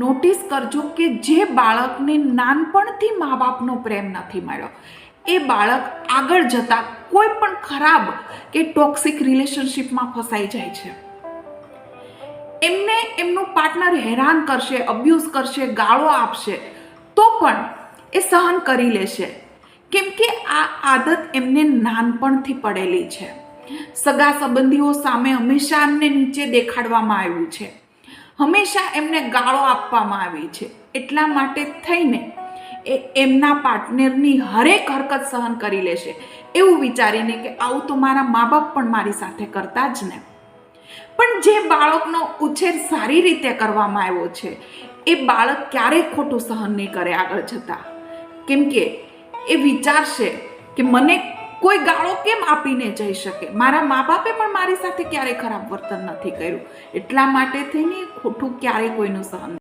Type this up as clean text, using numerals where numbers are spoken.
Notice કરજો કે જે બાળકને નાનપણથી મા બાપનો પ્રેમ નથી મળ્યો એ બાળક આગળ જતાં કોઈ પણ ખરાબ કે ટોક્સિક રિલેશનશિપમાં ફસાઈ જાય છે. એમને એમનું પાર્ટનર હેરાન કરશે, અબ્યુઝ કરશે, ગાળો આપશે તો પણ એ સહન કરી લેશે, કેમ કે આ આદત એમને નાનપણથી પડેલી છે. સગા સંબંધીઓ સામે હંમેશા એમને નીચે દેખાડવામાં આવ્યું છે, હંમેશા એમને ગાળો આપવામાં આવી છે. એટલા માટે થઈને એ એમના પાર્ટનરની હરેક હરકત સહન કરી લેશે એવું વિચારીને કે આવું તો મારા મા બાપ પણ મારી સાથે કરતા જ ને. પણ જે બાળકનો ઉછેર સારી રીતે કરવામાં આવ્યો છે એ બાળક ક્યારેય ખોટું સહન નહીં કરે આગળ જતાં, કેમ કે એ વિચારશે કે મને કોઈ ગાળો કેમ આપીને જઈ શકે, મારા મા બાપે પણ મારી સાથે ક્યારેય ખરાબ વર્તન નથી કર્યું, એટલા માટે થઈને ખોટું ક્યારેય કોઈનું સહન